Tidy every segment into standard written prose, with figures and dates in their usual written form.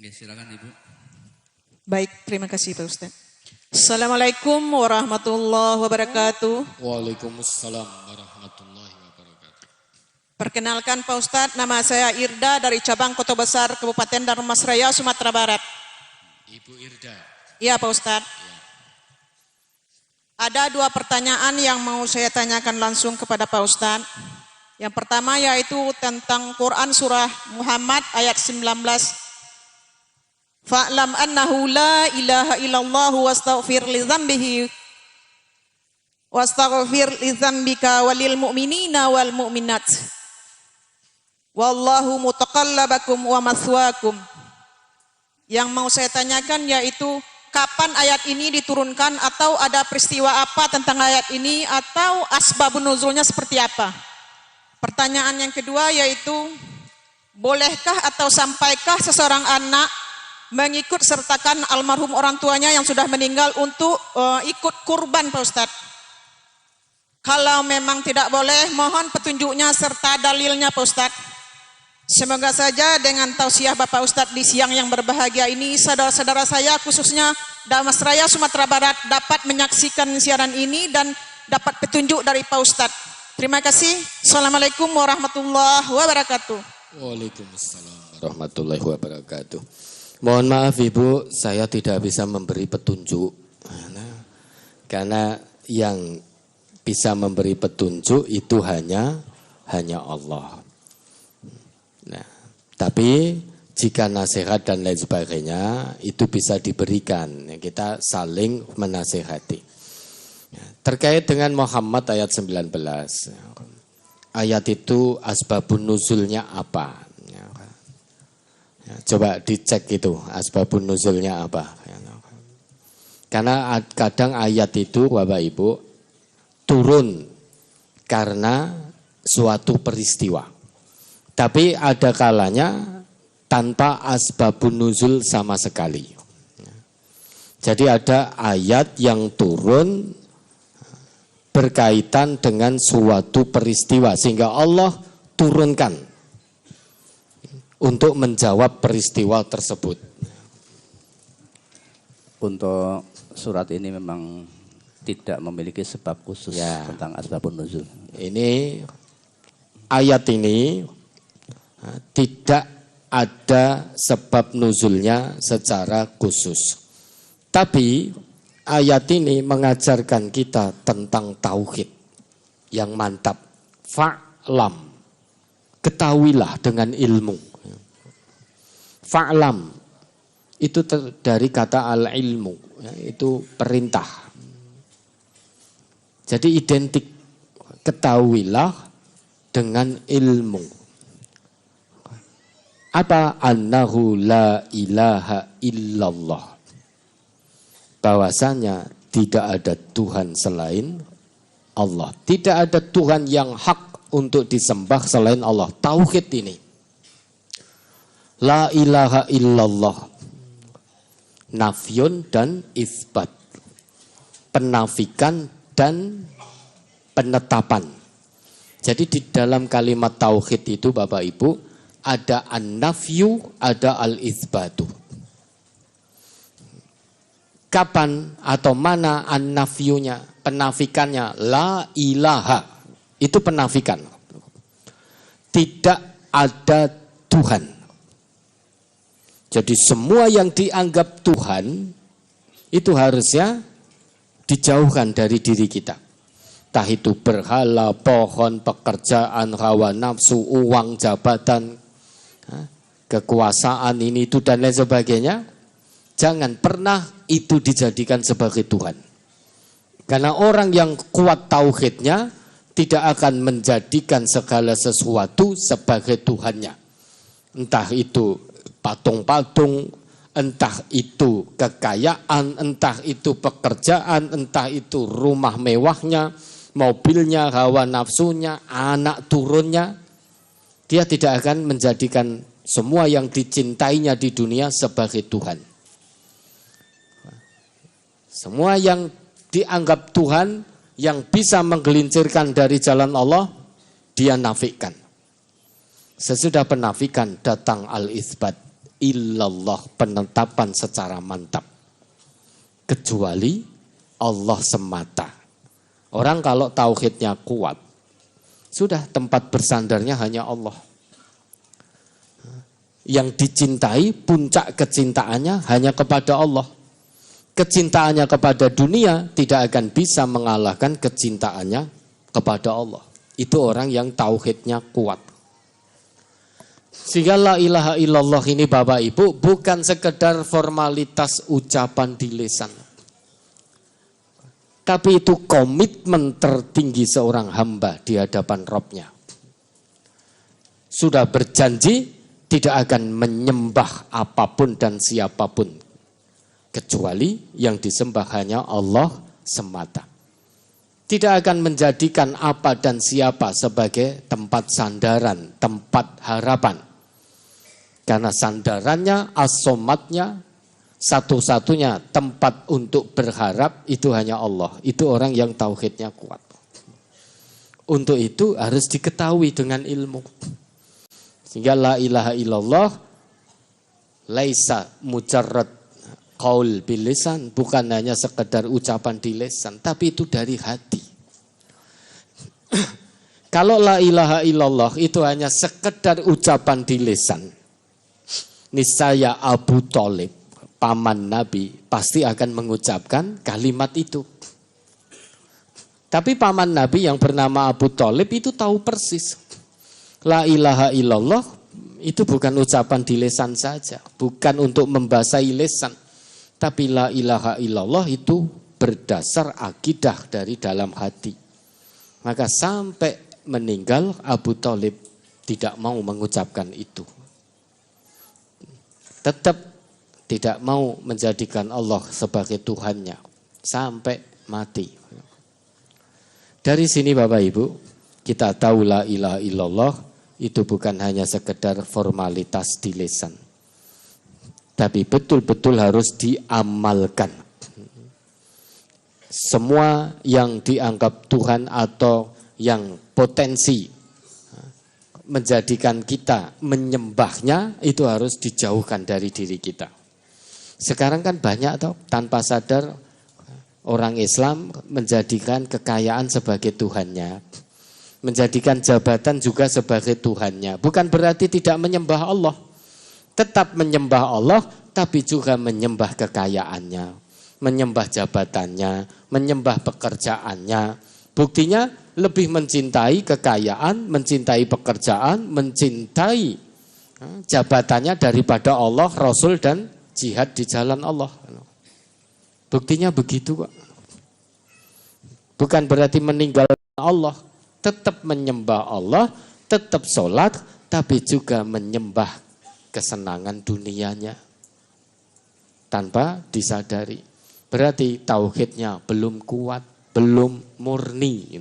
Ya, silakan Ibu. Baik, terima kasih Pak Ustaz. Assalamualaikum warahmatullahi wabarakatuh. Waalaikumsalam warahmatullahi wabarakatuh. Perkenalkan Pak Ustaz, nama saya Irda dari cabang Kota Besar Kabupaten Dharmasraya, Sumatera Barat. Ibu Irda. Iya Pak Ustaz. Ada dua pertanyaan yang mau saya tanyakan langsung kepada Pak Ustaz. Yang pertama yaitu tentang Quran surah Muhammad ayat 19. Fa'lam annahu la ilaha illallah wastaghfir li dzambihi wastaghfir li dzambika walil mu'minina wal mu'minat. Wallahu mutaqallabakum wa maswaakum. Yang mau saya tanyakan yaitu kapan ayat ini diturunkan atau ada peristiwa apa tentang ayat ini atau asbabun nuzulnya seperti apa? Pertanyaan yang kedua yaitu bolehkah atau sampaikah seseorang anak mengikut sertakan almarhum orang tuanya yang sudah meninggal untuk ikut kurban Pak Ustadz? Kalau memang tidak boleh, mohon petunjuknya serta dalilnya Pak Ustadz. Semoga saja dengan tausiah Bapak Ustadz di siang yang berbahagia ini, saudara-saudara saya khususnya Dharmasraya Sumatera Barat dapat menyaksikan siaran ini dan dapat petunjuk dari Pak Ustadz. Terima kasih. Assalamualaikum warahmatullahi wabarakatuh. Waalaikumsalam warahmatullahi wabarakatuh. Mohon maaf Ibu, saya tidak bisa memberi petunjuk. Karena yang bisa memberi petunjuk itu hanya Allah. Nah, tapi jika nasihat dan lain sebagainya itu bisa diberikan. Kita saling menasihati. Terkait dengan Muhammad ayat 19. Ayat itu asbabun nuzulnya apa? Coba dicek itu asbabun nuzulnya apa. Karena kadang ayat itu Bapak Ibu turun karena suatu peristiwa. Tapi ada kalanya tanpa asbabun nuzul sama sekali. Jadi ada ayat yang turun berkaitan dengan suatu peristiwa sehingga Allah turunkan untuk menjawab peristiwa tersebut. Untuk surat ini memang tidak memiliki sebab khusus tentang asbabun nuzul. Ini ayat ini tidak ada sebab nuzulnya secara khusus. Tapi ayat ini mengajarkan kita tentang tauhid yang mantap. Fa'lam, ketahuilah dengan ilmu. Fa'lam itu dari kata al-ilmu, itu perintah. Jadi identik, ketahuilah dengan ilmu. Apa? Annahu la ilaha illallah. Bahwasanya tidak ada Tuhan selain Allah. Tidak ada Tuhan yang hak untuk disembah selain Allah. Tauhid ini. La ilaha illallah. Nafyun dan isbat. Penafikan dan penetapan. Jadi di dalam kalimat tauhid itu Bapak Ibu ada an-nafyu, ada al-isbatu. Kapan atau mana an-nafyunya, penafikannya? La ilaha. Itu penafikan. Tidak ada Tuhan. Jadi semua yang dianggap Tuhan itu harusnya dijauhkan dari diri kita. Entah itu berhala, pohon, pekerjaan, hawa nafsu, uang, jabatan, kekuasaan ini itu dan lain sebagainya. Jangan pernah itu dijadikan sebagai Tuhan. Karena orang yang kuat tauhidnya tidak akan menjadikan segala sesuatu sebagai Tuhannya. Entah itu patung-patung, entah itu kekayaan, entah itu pekerjaan, entah itu rumah mewahnya, mobilnya, hawa nafsunya, anak turunnya. Dia tidak akan menjadikan semua yang dicintainya di dunia sebagai Tuhan. Semua yang dianggap Tuhan, yang bisa menggelincirkan dari jalan Allah, dia nafikan. Sesudah penafikan datang al-isbat. illallah, penetapan secara mantap. Kecuali Allah semata. Orang kalau tauhidnya kuat, sudah tempat bersandarnya hanya Allah. Yang dicintai, puncak kecintaannya hanya kepada Allah. Kecintaannya kepada dunia tidak akan bisa mengalahkan kecintaannya kepada Allah. Itu orang yang tauhidnya kuat. Sehingga la ilaha illallah ini Bapak Ibu bukan sekedar formalitas ucapan di lisan. Tapi itu komitmen tertinggi seorang hamba di hadapan Rabb-Nya. Sudah berjanji tidak akan menyembah apapun dan siapapun. Kecuali yang disembah hanya Allah semata. Tidak akan menjadikan apa dan siapa sebagai tempat sandaran, tempat harapan. Karena sandarannya, as-somatnya, satu-satunya tempat untuk berharap itu hanya Allah. Itu orang yang tauhidnya kuat. Untuk itu harus diketahui dengan ilmu. Sehingga la ilaha illallah laisa mujarrad qaul bil lisan, bukan hanya sekedar ucapan di lisan, tapi itu dari hati. Kalau la ilaha illallah itu hanya sekedar ucapan di lisan, niscaya Abu Thalib, paman Nabi, pasti akan mengucapkan kalimat itu. Tapi paman Nabi yang bernama Abu Thalib itu tahu persis. La ilaha illallah itu bukan ucapan di lisan saja, bukan untuk membasahi lisan. Tapi la ilaha illallah itu berdasar akidah dari dalam hati. Maka sampai meninggal Abu Thalib tidak mau mengucapkan itu. Tetap tidak mau menjadikan Allah sebagai Tuhannya sampai mati. Dari sini Bapak Ibu, kita tahu la ilaha illallah itu bukan hanya sekedar formalitas di lisan. Tapi betul-betul harus diamalkan. Semua yang dianggap Tuhan atau yang potensi menjadikan kita menyembahnya itu harus dijauhkan dari diri kita. Sekarang kan banyak tanpa sadar orang Islam menjadikan kekayaan sebagai Tuhannya. Menjadikan jabatan juga sebagai Tuhannya. Bukan berarti tidak menyembah Allah. Tetap menyembah Allah, tapi juga menyembah kekayaannya. Menyembah jabatannya, menyembah pekerjaannya. Buktinya lebih mencintai kekayaan, mencintai pekerjaan, mencintai jabatannya daripada Allah, Rasul, dan jihad di jalan Allah. Buktinya begitu kok. Bukan berarti meninggalkan Allah. Tetap menyembah Allah, tetap sholat, tapi juga menyembah kesenangan dunianya. Tanpa disadari. Berarti tauhidnya belum kuat, belum murni.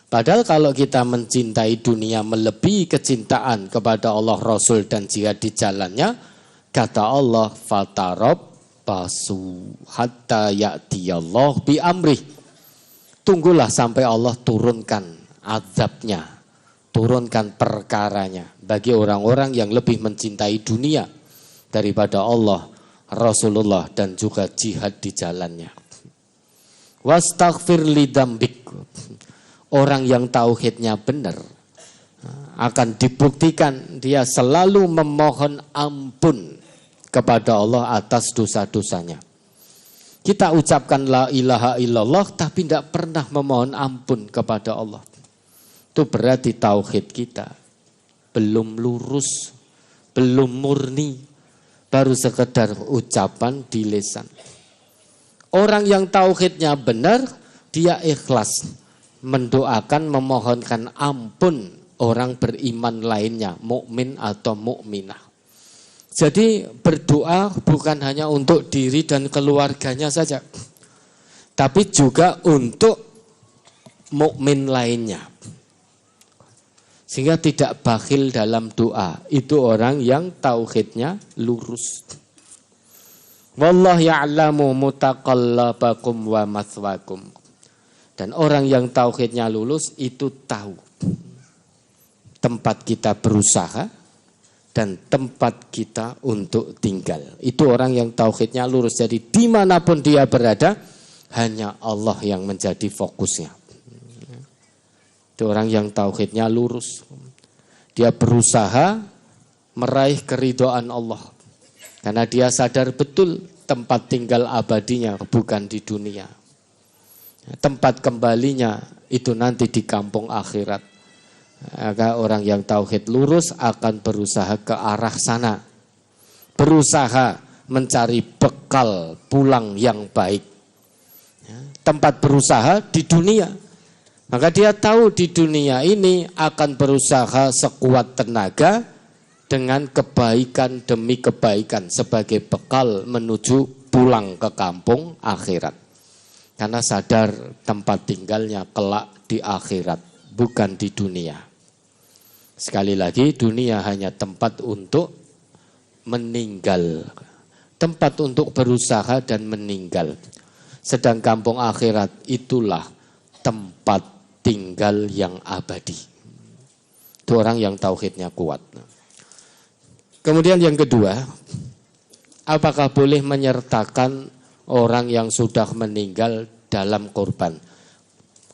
Padahal kalau kita mencintai dunia melebihi kecintaan kepada Allah, Rasul, dan jihad di jalannya, kata Allah, fatarob basu hatta ya'tiyallah bi amrih. Tunggulah sampai Allah turunkan azabnya, turunkan perkaranya bagi orang-orang yang lebih mencintai dunia daripada Allah, Rasulullah, dan juga jihad di jalannya. Wastaghfir lidambik. Orang yang tauhidnya benar akan dibuktikan dia selalu memohon ampun kepada Allah atas dosa-dosanya. Kita ucapkan la ilaha illallah tapi tidak pernah memohon ampun kepada Allah. Itu berarti tauhid kita belum lurus, belum murni, baru sekedar ucapan di lisan. Orang yang tauhidnya benar, dia ikhlas mendoakan, memohonkan ampun orang beriman lainnya, mukmin atau mukminah. Jadi berdoa bukan hanya untuk diri dan keluarganya saja, tapi juga untuk mukmin lainnya. Sehingga tidak bakhil dalam doa. Itu orang yang tauhidnya lurus. Wallahu ya'lamu mutaqallabakum wa mathwakum. Dan orang yang tauhidnya lurus itu tahu tempat kita berusaha, dan tempat kita untuk tinggal. Itu orang yang tauhidnya lurus. Jadi dimanapun dia berada, hanya Allah yang menjadi fokusnya. Itu orang yang tauhidnya lurus. Dia berusaha meraih keridhaan Allah. Karena dia sadar betul tempat tinggal abadinya bukan di dunia. Tempat kembalinya itu nanti di kampung akhirat. Maka orang yang tauhid lurus akan berusaha ke arah sana. Berusaha mencari bekal pulang yang baik. Tempat berusaha di dunia. Maka dia tahu di dunia ini akan berusaha sekuat tenaga dengan kebaikan demi kebaikan sebagai bekal menuju pulang ke kampung akhirat. Karena sadar tempat tinggalnya kelak di akhirat, bukan di dunia. Sekali lagi, dunia hanya tempat untuk meninggal. Tempat untuk berusaha dan meninggal. Sedang kampung akhirat itulah tempat tinggal yang abadi. Itu orang yang tauhidnya kuat. Kemudian yang kedua, apakah boleh menyertakan orang yang sudah meninggal dalam korban?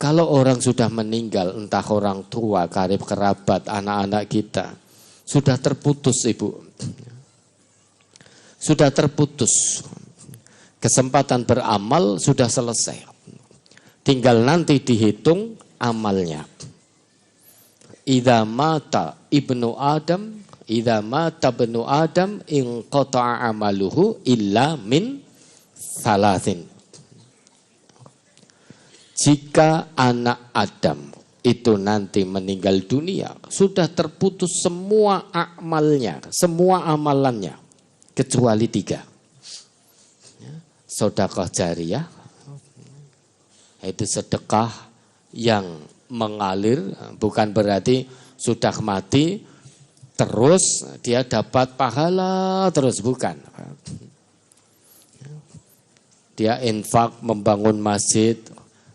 Kalau orang sudah meninggal, entah orang tua, karib kerabat, anak-anak kita, sudah terputus ibu. Sudah terputus. Kesempatan beramal sudah selesai. Tinggal nanti dihitung amalnya. Idza mata ibnu Adam, idza mata ibnu Adam inqata'a amaluhu illa min thalathin. Jika anak Adam itu nanti meninggal dunia, sudah terputus semua amalnya, semua amalannya, kecuali 3. Sedekah jariyah, itu sedekah yang mengalir, bukan berarti sudah mati, terus dia dapat pahala, terus bukan. Dia infak membangun masjid,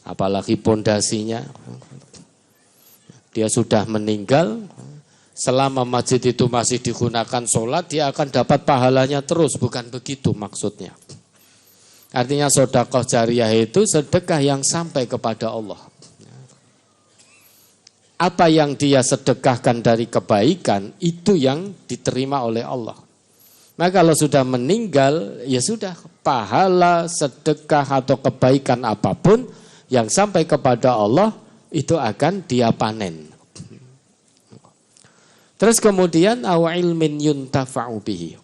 apalagi pondasinya, dia sudah meninggal, selama masjid itu masih digunakan sholat, dia akan dapat pahalanya terus, bukan begitu maksudnya. Artinya sedekah jariyah itu sedekah yang sampai kepada Allah. Apa yang dia sedekahkan dari kebaikan, itu yang diterima oleh Allah. Nah kalau sudah meninggal, ya sudah, pahala, sedekah atau kebaikan apapun, yang sampai kepada Allah itu akan dia panen. Terus kemudian aw ilmin yuntafa'u bihi.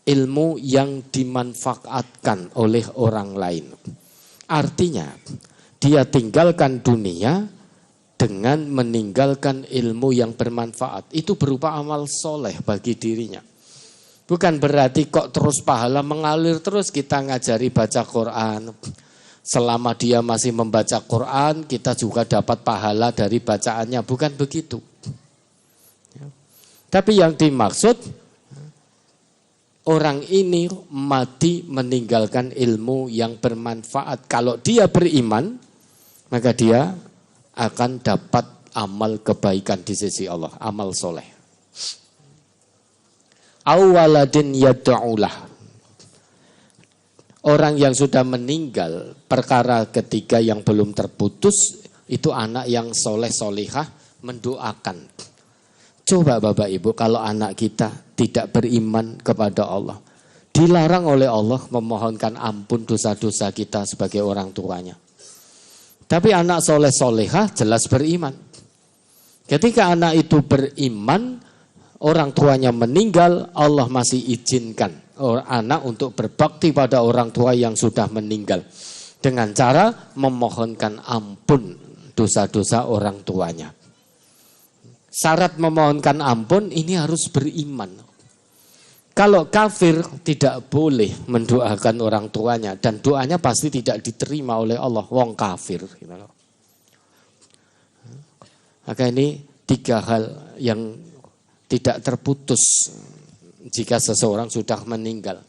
Ilmu yang dimanfaatkan oleh orang lain. Artinya dia tinggalkan dunia dengan meninggalkan ilmu yang bermanfaat. Itu berupa amal soleh bagi dirinya. Bukan berarti kok terus pahala mengalir terus kita ngajari baca Quran. Selama dia masih membaca Quran, kita juga dapat pahala dari bacaannya. Bukan begitu. Tapi yang dimaksud, orang ini mati meninggalkan ilmu yang bermanfaat. Kalau dia beriman, maka dia akan dapat amal kebaikan di sisi Allah. Amal soleh. Awaladin yad'ulah. Orang yang sudah meninggal, perkara ketiga yang belum terputus, itu anak yang soleh solihah mendoakan. Coba Bapak Ibu, kalau anak kita tidak beriman kepada Allah, dilarang oleh Allah memohonkan ampun dosa-dosa kita sebagai orang tuanya. Tapi anak soleh solihah jelas beriman. Ketika anak itu beriman, orang tuanya meninggal, Allah masih izinkan anak untuk berbakti pada orang tua yang sudah meninggal dengan cara memohonkan ampun dosa-dosa orang tuanya. Syarat memohonkan ampun ini harus beriman. Kalau kafir tidak boleh mendoakan orang tuanya dan doanya pasti tidak diterima oleh Allah, wong kafir. Maka ini 3 hal yang tidak terputus jika seseorang sudah meninggal.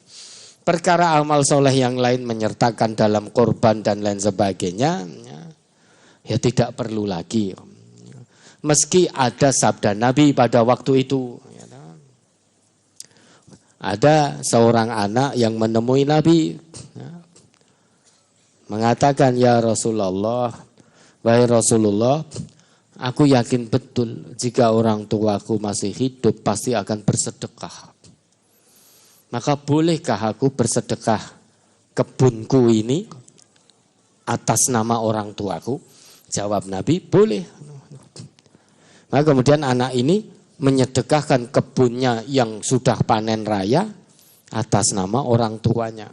Perkara amal soleh yang lain menyertakan dalam korban dan lain sebagainya, ya tidak perlu lagi. Meski ada sabda Nabi pada waktu itu. Ada seorang anak yang menemui Nabi. Mengatakan, ya Rasulullah, wahai Rasulullah, aku yakin betul jika orang tuaku masih hidup pasti akan bersedekah. Maka bolehkah aku bersedekah kebunku ini atas nama orang tuaku? Jawab Nabi, boleh. Maka kemudian anak ini menyedekahkan kebunnya yang sudah panen raya atas nama orang tuanya.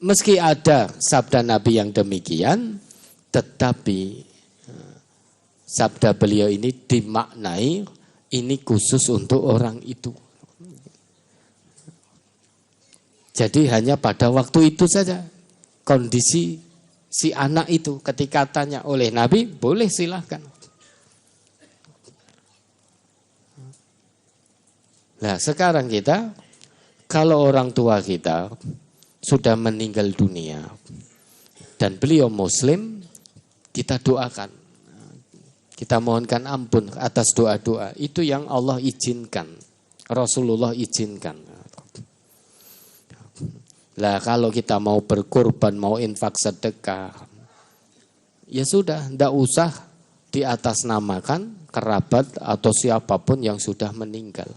Meski ada sabda Nabi yang demikian, tetapi sabda beliau ini dimaknai ini khusus untuk orang itu. Jadi hanya pada waktu itu saja kondisi si anak itu ketika tanya oleh Nabi, boleh silahkan. Nah sekarang kita, kalau orang tua kita sudah meninggal dunia dan beliau muslim, kita doakan. Kita mohonkan ampun atas doa-doa. Itu yang Allah izinkan. Rasulullah izinkan. Lah kalau kita mau berkorban, mau infak sedekah, ya sudah, tidak usah diatasnamakan kerabat atau siapapun yang sudah meninggal.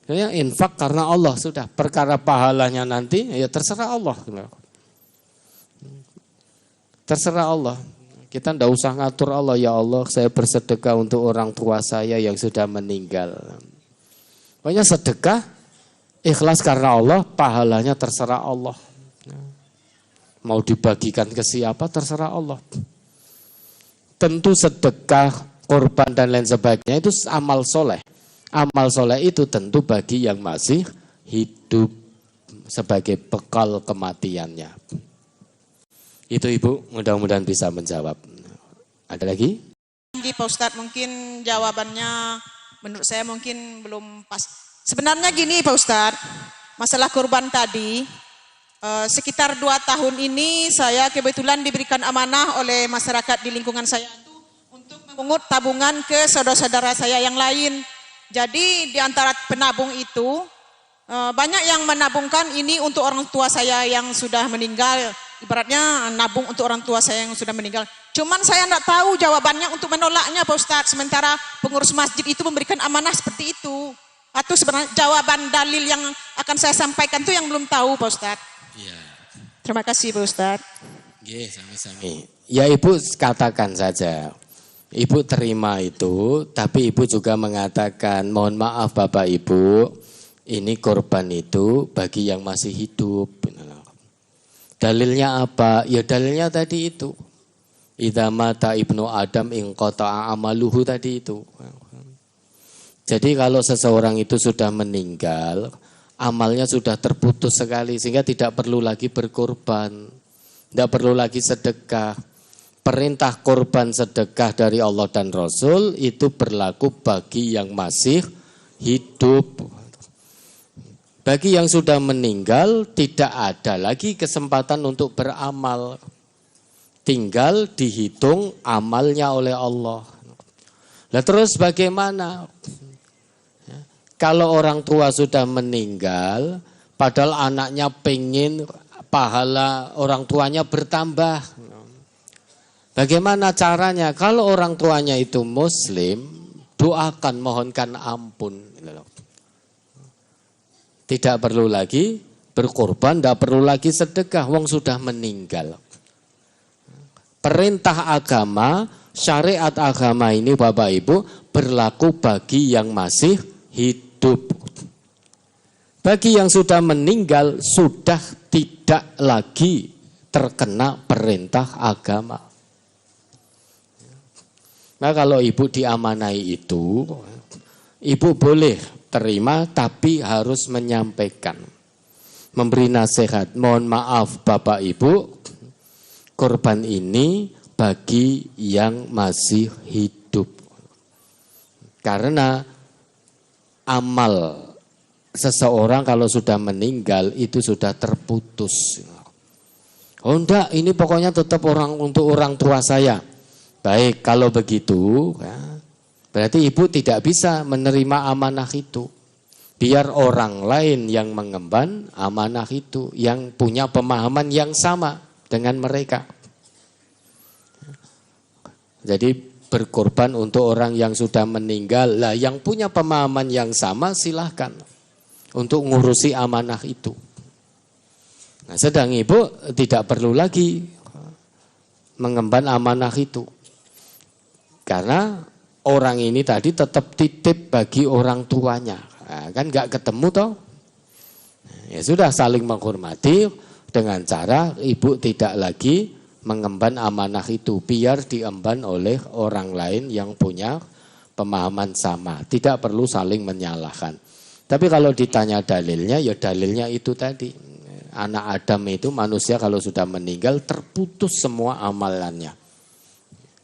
Ya, infak karena Allah sudah, perkara pahalanya nanti ya terserah Allah. Terserah Allah. Kita tidak usah ngatur Allah, ya Allah saya bersedekah untuk orang tua saya yang sudah meninggal. Pokoknya sedekah ikhlas karena Allah, pahalanya terserah Allah. Mau dibagikan ke siapa terserah Allah. Tentu sedekah, korban dan lain sebagainya itu amal soleh. Amal soleh itu tentu bagi yang masih hidup sebagai bekal kematiannya. Itu Ibu, mudah-mudahan bisa menjawab. Ada lagi? Pak Ustadz, mungkin jawabannya menurut saya mungkin belum pas. Sebenarnya gini Pak Ustadz, masalah kurban tadi, sekitar 2 tahun ini saya kebetulan diberikan amanah oleh masyarakat di lingkungan saya itu untuk memungut tabungan ke saudara-saudara saya yang lain. Jadi di antara penabung itu banyak yang menabungkan ini untuk orang tua saya yang sudah meninggal. Ibaratnya nabung untuk orang tua saya yang sudah meninggal. Cuman saya tidak tahu jawabannya untuk menolaknya Pak Ustadz. Sementara pengurus masjid itu memberikan amanah seperti itu. Atau sebenarnya jawaban dalil yang akan saya sampaikan itu yang belum tahu Pak Ustadz. Ya. Terima kasih Pak Ustadz. Oke, sami-sami. Ya Ibu katakan saja. Ibu terima itu, tapi Ibu juga mengatakan, mohon maaf Bapak Ibu, ini korban itu bagi yang masih hidup. Dalilnya apa? Ya dalilnya tadi itu. Idza mata ibnu Adam inqata'a amaluhu tadi itu. Jadi kalau seseorang itu sudah meninggal, amalnya sudah terputus sekali, sehingga tidak perlu lagi berkorban, tidak perlu lagi sedekah. Perintah korban sedekah dari Allah dan Rasul itu berlaku bagi yang masih hidup. Bagi yang sudah meninggal tidak ada lagi kesempatan untuk beramal. Tinggal dihitung amalnya oleh Allah. Lah terus bagaimana? Kalau orang tua sudah meninggal, padahal anaknya pengen pahala orang tuanya bertambah. Bagaimana caranya? Kalau orang tuanya itu muslim, doakan, mohonkan ampun. Tidak perlu lagi berkorban, tidak perlu lagi sedekah, wong sudah meninggal. Perintah agama, syariat agama ini Bapak Ibu berlaku bagi yang masih hidup. Bagi yang sudah meninggal sudah tidak lagi terkena perintah agama. Nah kalau Ibu diamanai itu, Ibu boleh terima tapi harus menyampaikan. Memberi nasihat, mohon maaf Bapak Ibu, korban ini bagi yang masih hidup. Karena amal seseorang kalau sudah meninggal itu sudah terputus. Oh enggak, ini pokoknya tetap untuk orang tua saya. Baik, kalau begitu, ya, berarti ibu tidak bisa menerima amanah itu. Biar orang lain yang mengemban amanah itu, yang punya pemahaman yang sama dengan mereka. Jadi berkorban untuk orang yang sudah meninggal, lah yang punya pemahaman yang sama silahkan untuk ngurusi amanah itu. Nah, sedang ibu tidak perlu lagi mengemban amanah itu. Karena orang ini tadi tetap titip bagi orang tuanya. Nah, kan nggak ketemu toh. Ya sudah, saling menghormati dengan cara ibu tidak lagi mengemban amanah itu. Biar diemban oleh orang lain yang punya pemahaman sama. Tidak perlu saling menyalahkan. Tapi kalau ditanya dalilnya, ya dalilnya itu tadi. Anak Adam itu, manusia kalau sudah meninggal terputus semua amalannya.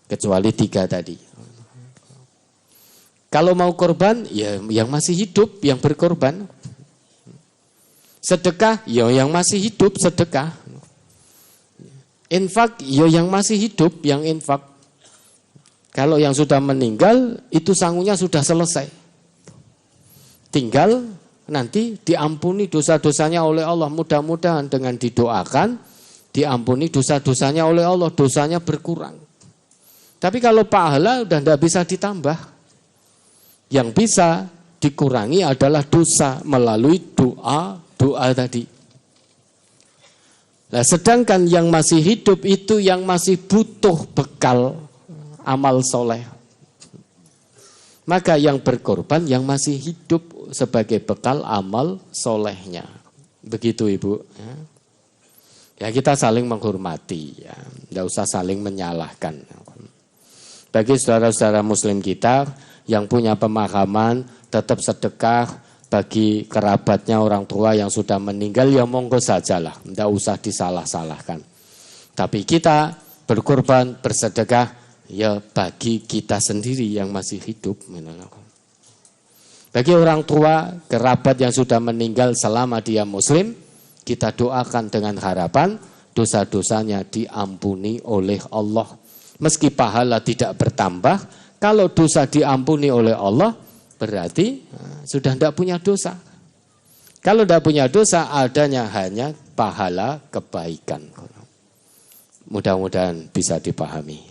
Kecuali 3 tadi. Kalau mau korban, ya yang masih hidup yang berkorban. Sedekah, ya yang masih hidup sedekah. Infak, ya yang masih hidup yang infak. Kalau yang sudah meninggal, itu sangunya sudah selesai. Tinggal nanti diampuni dosa-dosanya oleh Allah. Mudah-mudahan dengan didoakan, diampuni dosa-dosanya oleh Allah, dosanya berkurang. Tapi kalau pahala udah tidak bisa ditambah. Yang bisa dikurangi adalah dosa melalui doa tadi. Nah, sedangkan yang masih hidup itu yang masih butuh bekal amal soleh. Maka yang berkorban yang masih hidup sebagai bekal amal solehnya. Begitu Ibu. Ya kita saling menghormati. Ya. Tidak usah saling menyalahkan. Bagi saudara-saudara muslim kita yang punya pemahaman tetap sedekah bagi kerabatnya orang tua yang sudah meninggal, ya monggo sajalah. Tidak usah disalah-salahkan. Tapi kita berkorban, bersedekah, ya bagi kita sendiri yang masih hidup. Bagi orang tua, kerabat yang sudah meninggal selama dia muslim, kita doakan dengan harapan dosa-dosanya diampuni oleh Allah. Meski pahala tidak bertambah, kalau dosa diampuni oleh Allah, berarti sudah tidak punya dosa. Kalau tidak punya dosa, adanya hanya pahala kebaikan. Mudah-mudahan bisa dipahami.